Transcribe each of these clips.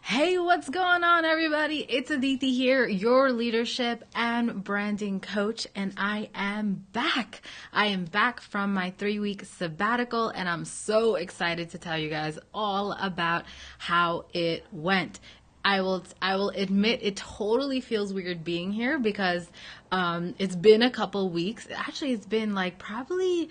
Hey, what's going on, everybody? It's Aditi here, your leadership and branding coach, and I am back. I am back from my 3-week sabbatical, and I'm so excited to tell you guys all about how it went. I will admit it totally feels weird being here because it's been a couple weeks. Actually, it's been like probably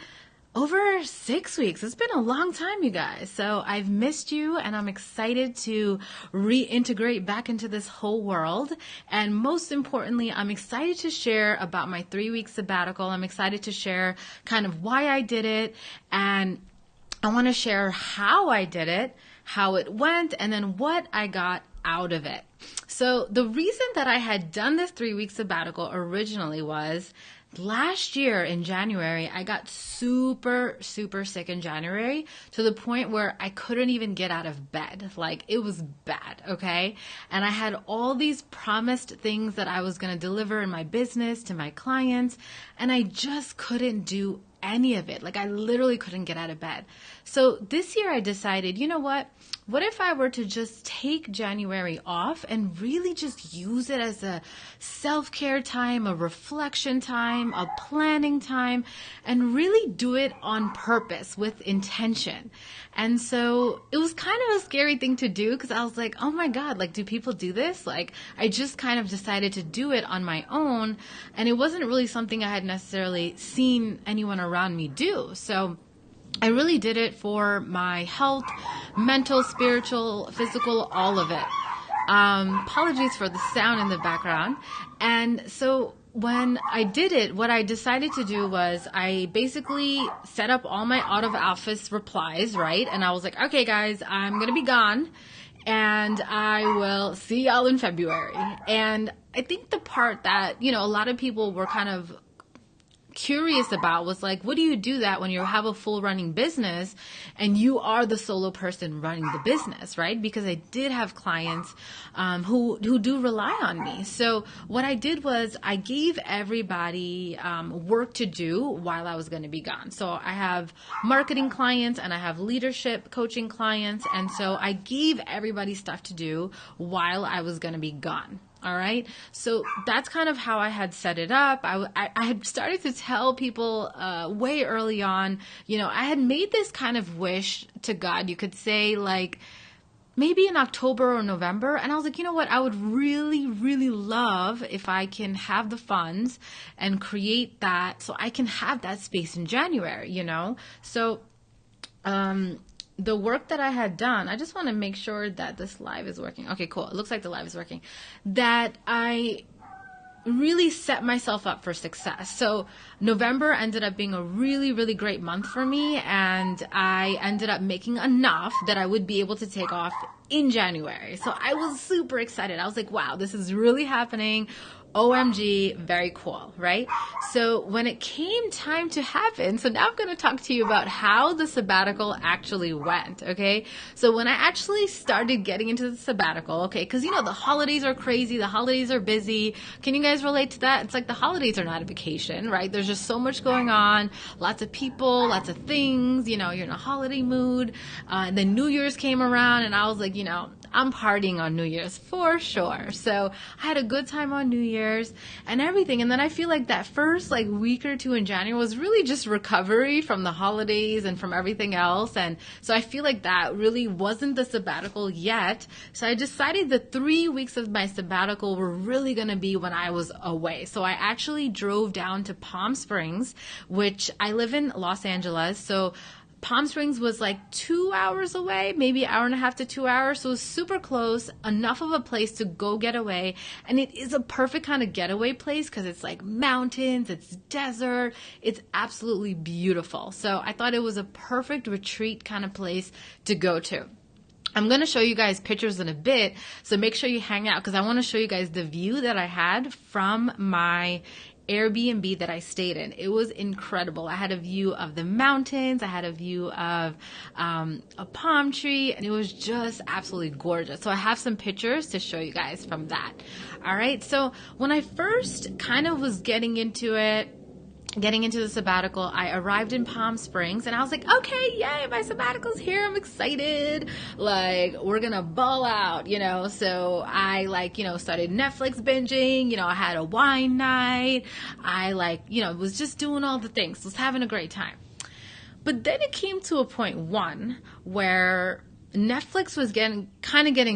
over 6 weeks. It's been a long time, you guys. So I've missed you, and I'm excited to reintegrate back into this whole world. And most importantly, I'm excited to share about my 3-week sabbatical. I'm excited to share kind of why I did it, and I want to share how I did it, how it went, and then what I got out of it. So the reason that I had done this 3-week sabbatical originally was last year in January, I got super sick in January to the point where I couldn't even get out of bed. Like, it was bad, okay? And I had all these promised things that I was going to deliver in my business to my clients, and I just couldn't do any of it. Like, I literally couldn't get out of bed. So this year I decided, you know what? What if I were to just take January off and really just use it as a self-care time, a reflection time, a planning time, and really do it on purpose with intention? And so it was kind of a scary thing to do because I was like, oh my God, like, do people do this? Like, I just kind of decided to do it on my own, and it wasn't really something I had necessarily seen anyone around me do. So I really did it for my health, mental, spiritual, physical, all of it. Apologies for the sound in the background. And so when I did it, what I decided to do was I basically set up all my out of office replies, right? And I was like, okay, guys, I'm going to be gone, and I will see y'all in February. And I think the part that, a lot of people were kind of curious about was like, what do you do that when you have a full running business and you are the solo person running the business, right? Because I did have clients who do rely on me. So what I did was I gave everybody work to do while I was going to be gone. So I have marketing clients and I have leadership coaching clients, and so I gave everybody stuff to do while I was going to be gone. All right. So that's kind of how I had set it up. I had started to tell people way early on, I had made this kind of wish to God, you could say, like maybe in October or November. And I was like, you know what? I would really, really love if I can have the funds and create that so I can have that space in January, So, the work that I had done, I just want to make sure that this live is working. Okay, cool. It looks like the live is working. That I really set myself up for success. So November ended up being a really, really great month for me, and I ended up making enough that I would be able to take off in January. So I was super excited. I was like, wow, this is really happening. OMG, very cool, right? So when it came time to happen, so now I'm going to talk to you about how the sabbatical actually went, okay? So when I actually started getting into the sabbatical, okay, because the holidays are crazy, the holidays are busy. Can you guys relate to that? It's like the holidays are not a vacation, right? There's just so much going on, lots of people, lots of things, you're in a holiday mood. And then New Year's came around, and I was like, I'm partying on New Year's for sure. So I had a good time on New Year's and everything. And then I feel like that first week or two in January was really just recovery from the holidays and from everything else. And so I feel like that really wasn't the sabbatical yet. So I decided the 3 weeks of my sabbatical were really going to be when I was away. So I actually drove down to Palm Springs, which I live in Los Angeles. So Palm Springs was like 2 hours away, maybe an hour and a half to 2 hours. So it was super close, enough of a place to go get away. And it is a perfect kind of getaway place because it's like mountains, it's desert, it's absolutely beautiful. So I thought it was a perfect retreat kind of place to go to. I'm going to show you guys pictures in a bit, so make sure you hang out because I want to show you guys the view that I had from my Airbnb that I stayed in. It was incredible. I had a view of the mountains. I had a view of a palm tree, and it was just absolutely gorgeous. So I have some pictures to show you guys from that. All right. So when I first kind of was getting into it, getting into the sabbatical, I arrived in Palm Springs and I was like, okay, yay, my sabbatical's here. I'm excited. Like, we're going to ball out, you know? So I started Netflix binging, I had a wine night. I was just doing all the things, was having a great time. But then it came to a point, where Netflix was getting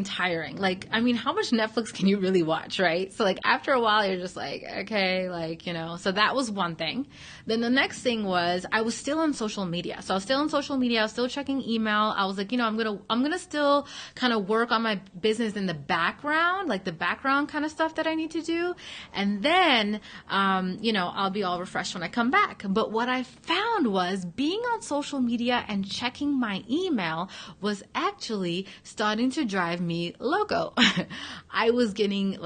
tiring. Like, I mean, how much Netflix can you really watch, right? So like after a while, you're just like, okay, so that was one thing. Then the next thing was I was still on social media. So I was still on social media. I was still checking email. I was like, I'm going to still kind of work on my business in the background, like the background kind of stuff that I need to do. And then, I'll be all refreshed when I come back. But what I found was being on social media and checking my email was actually starting to drive me loco. I was getting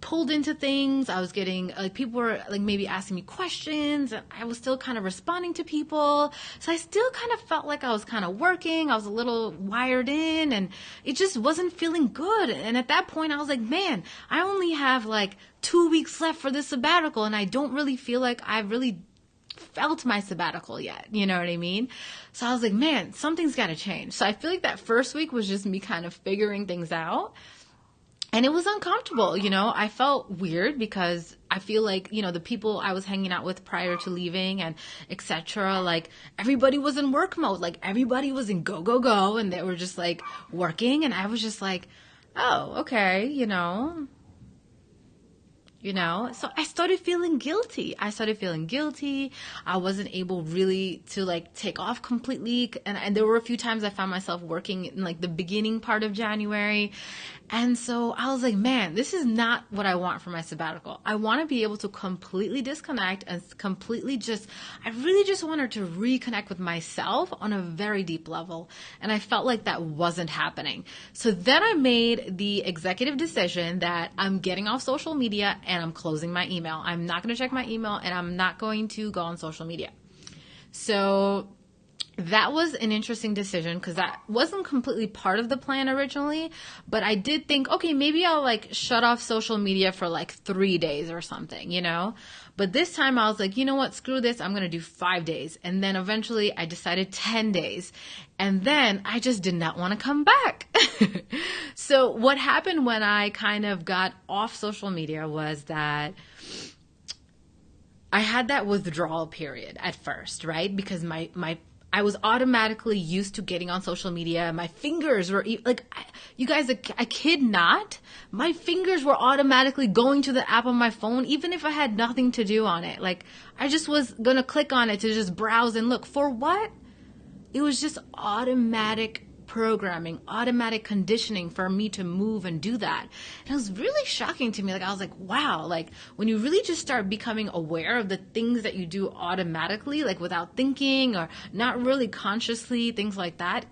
pulled into things. I was getting people were maybe asking me questions, and I was still kind of responding to people. So I still kind of felt like I was kind of working. I was a little wired in, and it just wasn't feeling good. And at that point I was like, man, I only have 2 weeks left for this sabbatical, and I don't really feel like I've really felt my sabbatical yet. You know what I mean? So I was like, man, something's got to change. So I feel like that first week was just me kind of figuring things out. And it was uncomfortable, I felt weird because I feel like, the people I was hanging out with prior to leaving and etc. Everybody was in work mode. Everybody was in go, go, go. And they were just working. And I was just like, oh, okay, so I started feeling guilty. I wasn't able really to take off completely. And there were a few times I found myself working in the beginning part of January. And so I was like, man, this is not what I want for my sabbatical. I want to be able to completely disconnect and I really just wanted to reconnect with myself on a very deep level. And I felt like that wasn't happening. So then I made the executive decision that I'm getting off social media and I'm closing my email. I'm not going to check my email and I'm not going to go on social media. So that was an interesting decision because that wasn't completely part of the plan originally, but I did think, okay, maybe I'll shut off social media for 3 days or something, But this time I was like, you know what, screw this. I'm going to do 5 days. And then eventually I decided 10 days. And then I just did not want to come back. So what happened when I kind of got off social media was that I had that withdrawal period at first, right? Because I was automatically used to getting on social media. My fingers were you guys, I kid not, my fingers were automatically going to the app on my phone, even if I had nothing to do on it. I just was going to click on it to just browse and look for what? It was just automatic programming, automatic conditioning for me to move and do that. And it was really shocking to me. I was like, wow, when you really just start becoming aware of the things that you do automatically, without thinking or not really consciously, things like that,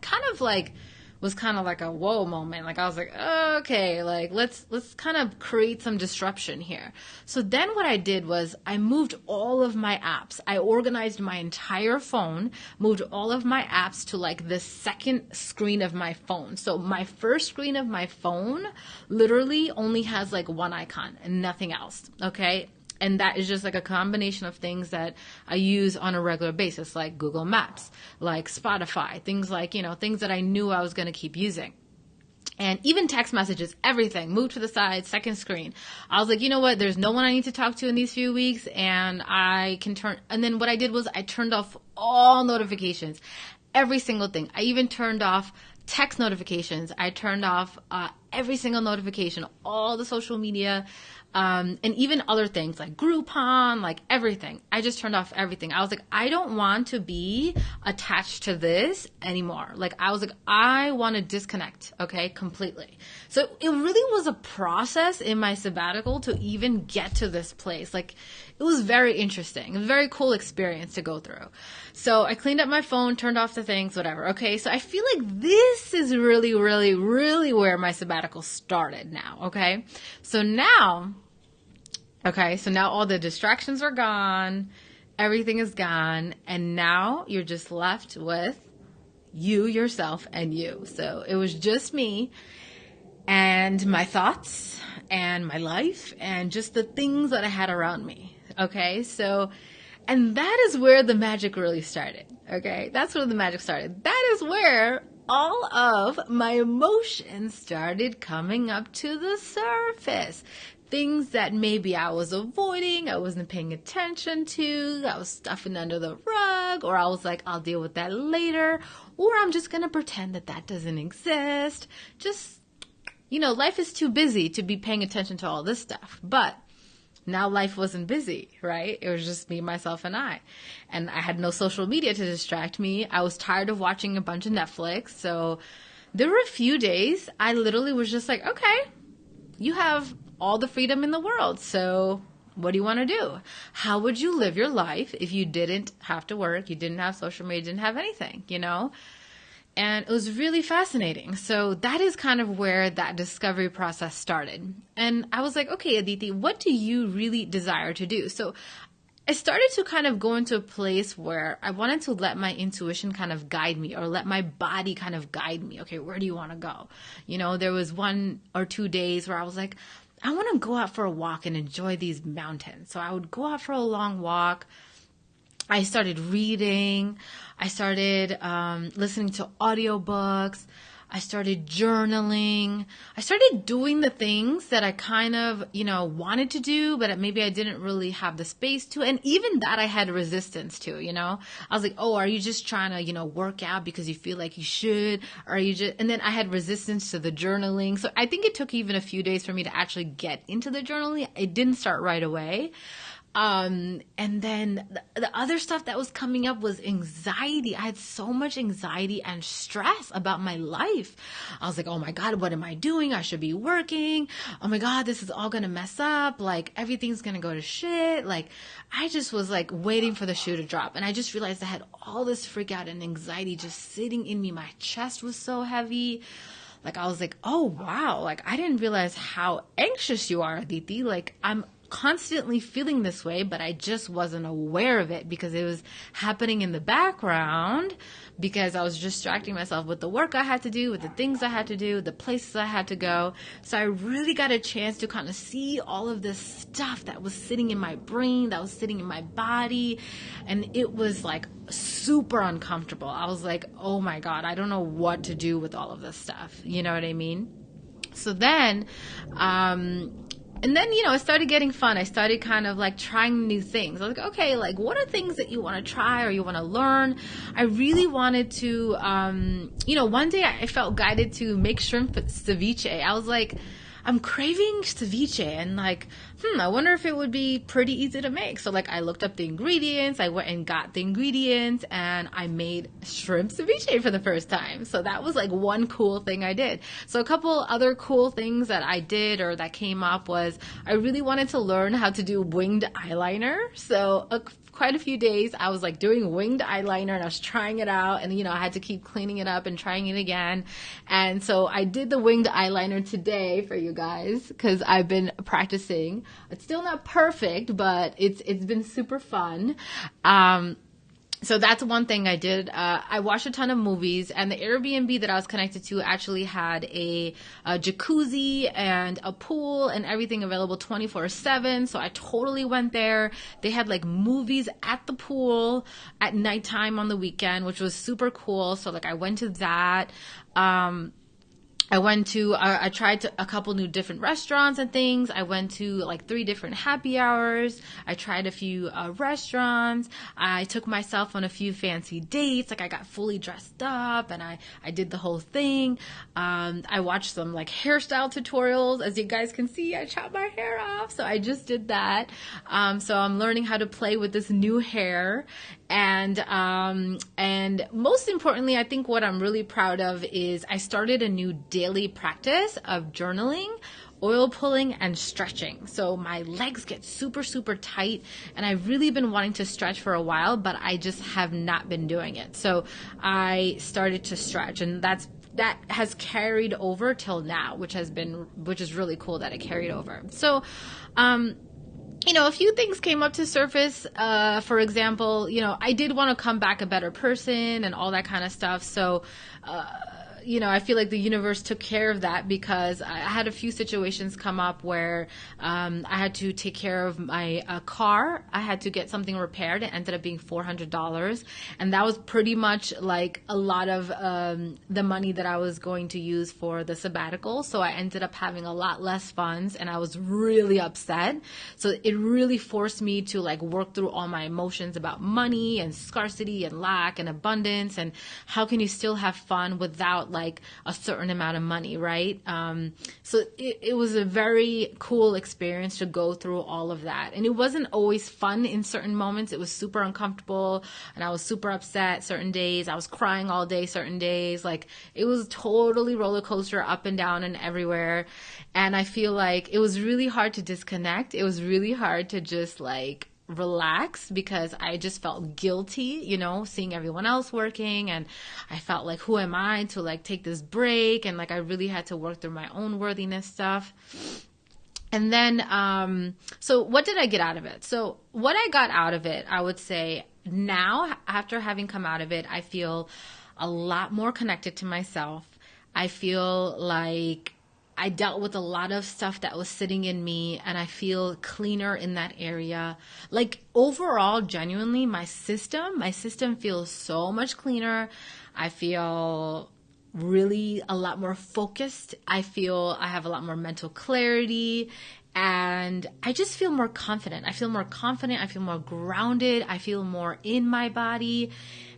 was kind of a whoa moment. I was like, okay, let's kind of create some disruption here. So then what I did was I moved all of my apps. I organized my entire phone, moved all of my apps to the second screen of my phone. So my first screen of my phone literally only has one icon and nothing else. Okay. And that is just a combination of things that I use on a regular basis, like Google Maps, like Spotify, things things that I knew I was going to keep using. And even text messages, everything moved to the side, second screen. I was like, you know what? There's no one I need to talk to in these few weeks. And then what I did was I turned off all notifications, every single thing. I even turned off text notifications. I turned off every single notification, all the social media, and even other things like Groupon, everything. I just turned off everything. I was like, I don't want to be attached to this anymore. I was like, I want to disconnect, okay, completely. So it really was a process in my sabbatical to even get to this place. It was very interesting. It was a very cool experience to go through. So I cleaned up my phone, turned off the things, whatever. Okay, so I feel like this is really, really, really where my sabbatical started now, okay? So now all the distractions are gone, everything is gone, and now you're just left with you, yourself, and you. So it was just me and my thoughts and my life and just the things that I had around me. Okay, so And that is where the magic really started. Okay. That's where the magic started. That is where all of my emotions started coming up to the surface. Things that maybe I was avoiding, I wasn't paying attention to, I was stuffing under the rug, or I was like, I'll deal with that later, or I'm just going to pretend that that doesn't exist. Just, life is too busy to be paying attention to all this stuff. But now life wasn't busy, right? It was just me, myself, and I. And I had no social media to distract me. I was tired of watching a bunch of Netflix. So there were a few days I literally was just like, okay, you have all the freedom in the world. So what do you want to do? How would you live your life if you didn't have to work, you didn't have social media, didn't have anything, And it was really fascinating. So that is kind of where that discovery process started. And I was like, okay, Aditi, what do you really desire to do? So I started to kind of go into a place where I wanted to let my intuition kind of guide me, or let my body kind of guide me. Okay, where do you want to go? There was 1 or 2 days where I was like, I want to go out for a walk and enjoy these mountains. So I would go out for a long walk. I started reading. I started listening to audiobooks. I started journaling. I started doing the things that I kind of, wanted to do, but maybe I didn't really have the space to. And even that I had resistance to, I was like, oh, are you just trying to, work out because you feel like you should? Or are you just, and then I had resistance to the journaling. So I think it took even a few days for me to actually get into the journaling. It didn't start right away. And then the other stuff that was coming up was anxiety. I had so much anxiety and stress about my life. I was like, oh my God, what am I doing? I should be working. Oh my God, this is all going to mess up. Like everything's going to go to shit. Like I just was like waiting for the shoe to drop. And I just realized I had all this freak out and anxiety just sitting in me. My chest was so heavy. Like I was like, oh wow. Like I didn't realize how anxious you are, Aditi. Like I'm constantly feeling this way, but I just wasn't aware of it because it was happening in the background, because I was distracting myself with the work I had to do, with the things I had to do, the places I had to go. So I really got a chance to kind of see all of this stuff that was sitting in my brain, that was sitting in my body. And it was like super uncomfortable. I was like, oh my God, I don't know what to do with all of this stuff. You know what I mean? So then, and then, it started getting fun. I started kind of like trying new things. I was like, okay, like what are things that you want to try or you want to learn? I really wanted to, one day I felt guided to make shrimp ceviche. I was like, I'm craving ceviche and like, I wonder if it would be pretty easy to make. So like I looked up the ingredients, I went and got the ingredients, and I made shrimp ceviche for the first time. So that was like one cool thing I did. So a couple other cool things that I did or that came up was I really wanted to learn how to do winged eyeliner. So quite a few days I was like doing winged eyeliner and I was trying it out, and I had to keep cleaning it up and trying it again. And so I did the winged eyeliner today for you guys because I've been practicing. It's still not perfect, but it's been super fun. So that's one thing I did. I watched a ton of movies, and the Airbnb that I was connected to actually had a jacuzzi and a pool and everything available 24/7. So I totally went there. They had like movies at the pool at nighttime on the weekend, which was super cool. So like I went to that. I tried a couple new different restaurants and things. I went to like 3 different happy hours. I tried a few restaurants. I took myself on a few fancy dates. Like I got fully dressed up and I did the whole thing. I watched some like hairstyle tutorials. As you guys can see, I chopped my hair off. So I just did that. So I'm learning how to play with this new hair. And most importantly, I think what I'm really proud of is I started a new daily practice of journaling, oil pulling, and stretching. So my legs get super, super tight, and I've really been wanting to stretch for a while, but I just have not been doing it. So I started to stretch, and that has carried over till now, which is really cool that it carried over. So, a few things came up to surface. For example, I did want to come back a better person and all that kind of stuff. So, I feel like the universe took care of that, because I had a few situations come up where I had to take care of my car. I had to get something repaired. It ended up being $400. And that was pretty much like a lot of the money that I was going to use for the sabbatical. So I ended up having a lot less funds, and I was really upset. So it really forced me to like work through all my emotions about money and scarcity and lack and abundance, and how can you still have fun without like a certain amount of money, right? So it was a very cool experience to go through all of that. And it wasn't always fun in certain moments. It was super uncomfortable, and I was super upset certain days. I was crying all day certain days. Like, it was totally roller coaster, up and down and everywhere. And I feel like it was really hard to disconnect. It was really hard to just like relax, because I just felt guilty, seeing everyone else working, and I felt like, who am I to like take this break? And like, I really had to work through my own worthiness stuff. And then, so what did I get out of it? So what I got out of it, I would say now, after having come out of it, I feel a lot more connected to myself. I feel like I dealt with a lot of stuff that was sitting in me, and I feel cleaner in that area. Like, overall, genuinely, my system feels so much cleaner. I feel really a lot more focused. I feel I have a lot more mental clarity, and I just feel more confident. I feel more confident. I feel more grounded. I feel more in my body.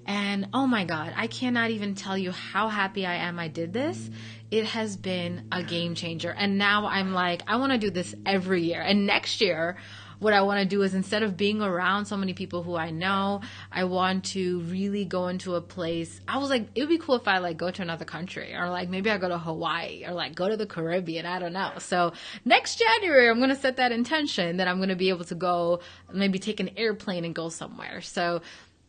And oh my God, I cannot even tell you how happy I am I did this. It has been a game changer. And now I'm like, I want to do this every year. And next year, what I want to do is, instead of being around so many people who I know, I want to really go into a place. I was like, it would be cool if I like go to another country, or like maybe I go to Hawaii, or like go to the Caribbean. I don't know. So next January, I'm going to set that intention that I'm going to be able to go, maybe take an airplane and go somewhere. So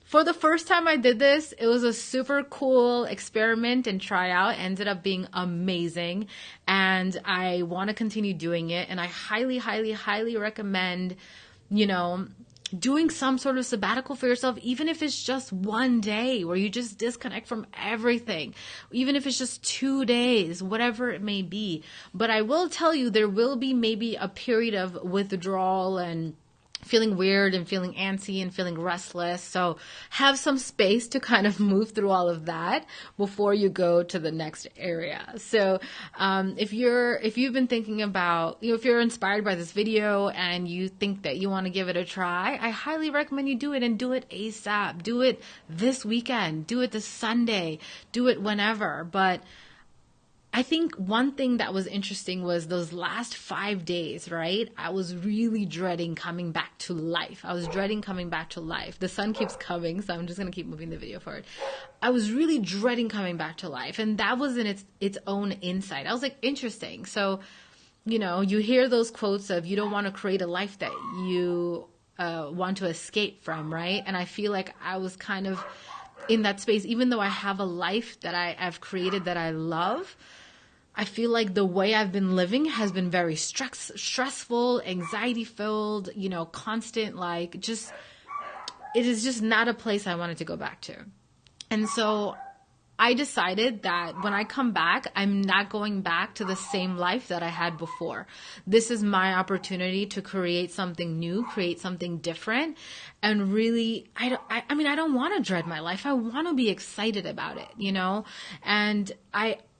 for the first time I did this, it was a super cool experiment and tryout. Ended up being amazing. And I want to continue doing it. And I highly, highly, highly recommend, doing some sort of sabbatical for yourself, even if it's just one day where you just disconnect from everything, even if it's just 2 days, whatever it may be. But I will tell you, there will be maybe a period of withdrawal and feeling weird and feeling antsy and feeling restless. So have some space to kind of move through all of that before you go to the next area. So if you've been thinking about, if you're inspired by this video and you think that you want to give it a try, I highly recommend you do it, and do it ASAP. Do it this weekend. Do it this Sunday. Do it whenever. But I think one thing that was interesting was those last 5 days, right? I was really dreading coming back to life. The sun keeps coming, so I'm just going to keep moving the video forward. I was really dreading coming back to life, and that was in its own insight. I was like, interesting. So, you hear those quotes of, you don't want to create a life that you want to escape from, right? And I feel like I was kind of in that space, even though I have a life that I've created that I love. I feel like the way I've been living has been very stressful, anxiety filled, constant, like just, it is just not a place I wanted to go back to. And so I decided that when I come back, I'm not going back to the same life that I had before. This is my opportunity to create something new, create something different. And really, I don't want to dread my life. I want to be excited about it,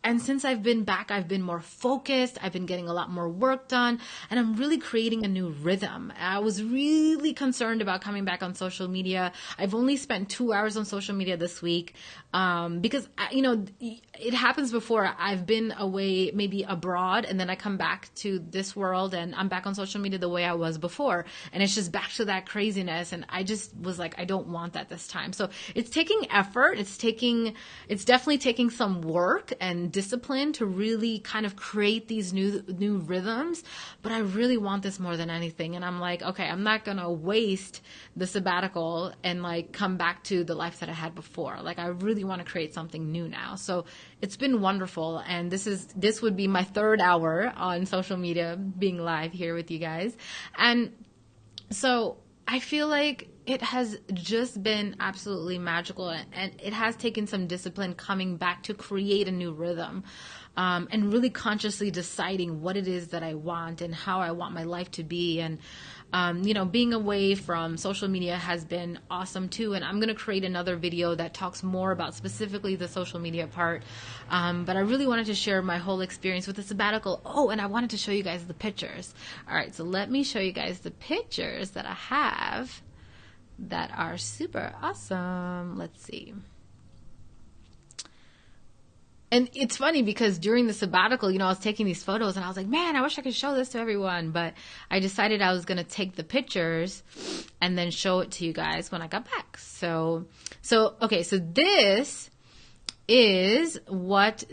And since I've been back, I've been more focused. I've been getting a lot more work done, and I'm really creating a new rhythm. I was really concerned about coming back on social media. I've only spent 2 hours on social media this week because, it happens before. I've been away, maybe abroad, and then I come back to this world, and I'm back on social media the way I was before. And it's just back to that craziness. And I just was like, I don't want that this time. So it's taking effort. It's definitely taking some work and discipline to really kind of create these new rhythms, but I really want this more than anything. And I'm like, okay, I'm not gonna waste the sabbatical and like come back to the life that I had before. Like, I really want to create something new now. So it's been wonderful, and this would be my 3rd hour on social media, being live here with you guys. And so I feel like it has just been absolutely magical, and it has taken some discipline coming back to create a new rhythm, and really consciously deciding what it is that I want and how I want my life to be. And being away from social media has been awesome too. And I'm going to create another video that talks more about specifically the social media part. But I really wanted to share my whole experience with the sabbatical. Oh, and I wanted to show you guys the pictures. All right, so let me show you guys the pictures that I have that are super awesome. Let's see. And it's funny because during the sabbatical, I was taking these photos and I was like, man, I wish I could show this to everyone. But I decided I was going to take the pictures and then show it to you guys when I got back. Okay, so this is what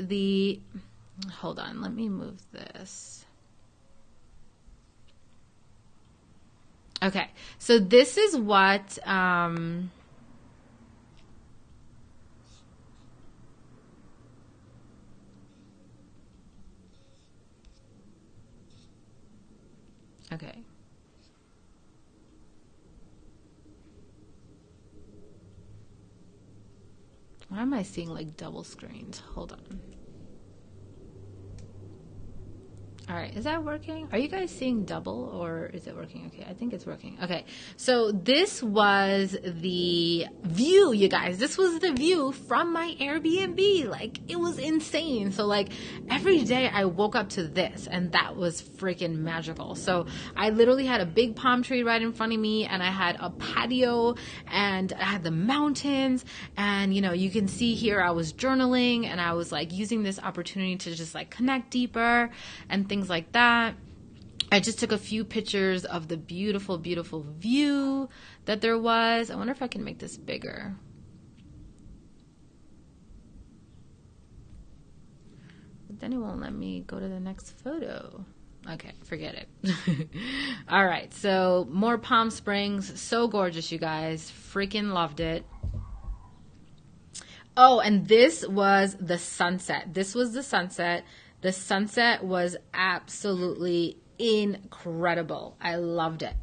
hold on, let me move this. Okay, so this is what, okay. Why am I seeing like double screens? Hold on. All right, is that working? Are you guys seeing double or is it working? Okay, I think it's working. Okay, so this was the view, you guys. This was the view from my Airbnb. Like, it was insane. So like every day I woke up to this, and that was freaking magical. So I literally had a big palm tree right in front of me, and I had a patio, and I had the mountains, and you can see here I was journaling, and I was like using this opportunity to just like connect deeper and things like that. I just took a few pictures of the beautiful, beautiful view that there was. I wonder if I can make this bigger. But then it won't let me go to the next photo. Okay, forget it. All right, so more Palm Springs. So gorgeous, you guys. Freaking loved it. Oh, and this was the sunset. This was the sunset. The sunset was absolutely incredible. I loved it.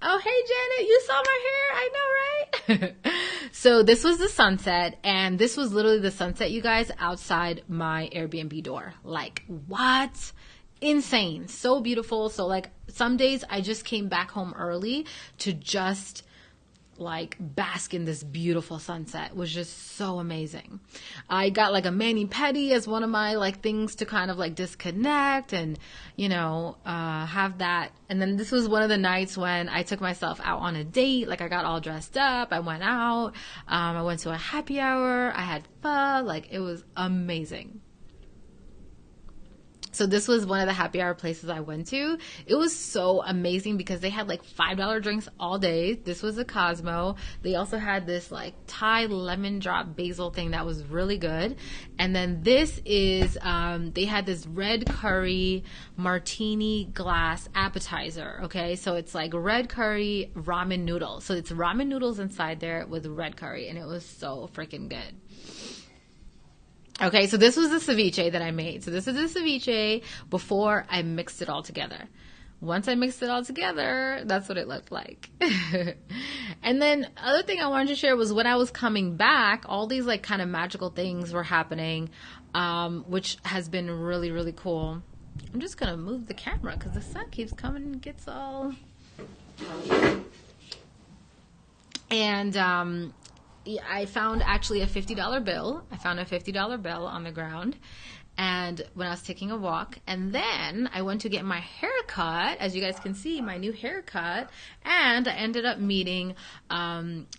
Oh, hey, Janet, you saw my hair? I know, right? So this was the sunset, and this was literally the sunset, you guys, outside my Airbnb door. Like, what? Insane. So beautiful. So, like, some days I just came back home early to just like bask in this beautiful sunset. It was just so amazing. I got like a mani-pedi as one of my like things to kind of like disconnect and have that. And then this was one of the nights when I took myself out on a date. Like, I got all dressed up, I went out, I went to a happy hour, I had pho. Like, it was amazing. So this was one of the happy hour places I went to. It was so amazing because they had like $5 drinks all day. This was a Cosmo. They also had this like Thai lemon drop basil thing that was really good. And then this is, they had this red curry martini glass appetizer. Okay, so it's like red curry ramen noodles. So it's ramen noodles inside there with red curry, and it was so freaking good. Okay, so this was the ceviche that I made. So this is the ceviche before I mixed it all together. Once I mixed it all together, that's what it looked like. And then other thing I wanted to share was when I was coming back, all these like kind of magical things were happening, which has been really, really cool. I'm just going to move the camera because the sun keeps coming and gets all... And, I found actually a $50 bill. I found a $50 bill on the ground, and when I was taking a walk, and then I went to get my hair cut, as you guys can see, my new haircut, and I ended up meeting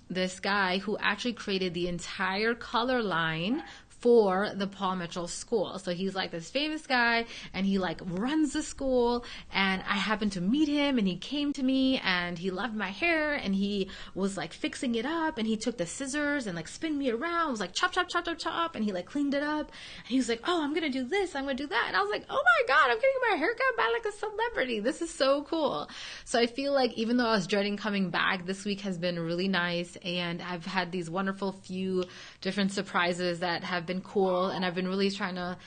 this guy who actually created the entire color line for the Paul Mitchell School. So he's like this famous guy, and he like runs the school, and I happened to meet him, and he came to me, and he loved my hair, and he was like fixing it up, and he took the scissors and like spin me around, was like chop, chop, chop, chop, chop, and he like cleaned it up, and he was like, oh, I'm gonna do this, I'm gonna do that, and I was like, oh my God, I'm getting my haircut by like a celebrity. This is so cool. So I feel like even though I was dreading coming back, this week has been really nice, and I've had these wonderful few different surprises that have been cool, and I've been really trying to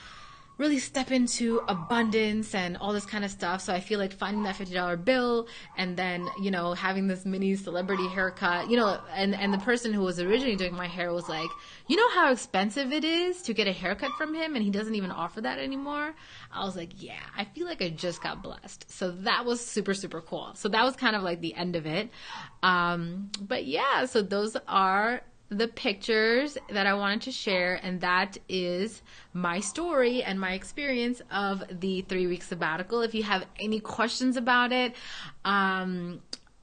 really step into abundance and all this kind of stuff. So I feel like finding that $50 bill and then, you know, having this mini celebrity haircut, you know, and the person who was originally doing my hair was like, you know how expensive it is to get a haircut from him, and he doesn't even offer that anymore? I was like, yeah, I feel like I just got blessed. So that was super, super cool. So that was kind of like the end of it. But yeah, so those are the pictures that I wanted to share, and that is my story and my experience of the 3-week sabbatical. If you have any questions about it,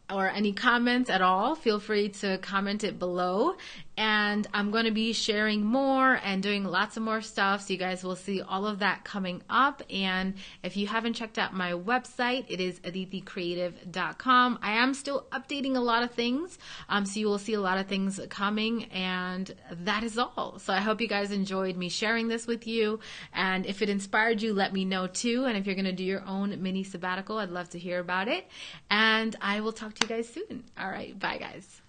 or any comments at all, feel free to comment it below. And I'm going to be sharing more and doing lots of more stuff. So you guys will see all of that coming up. And if you haven't checked out my website, it is adithicreative.com. I am still updating a lot of things. So you will see a lot of things coming, and that is all. So I hope you guys enjoyed me sharing this with you. And if it inspired you, let me know too. And if you're going to do your own mini sabbatical, I'd love to hear about it. And I will talk to you guys soon. All right. Bye, guys.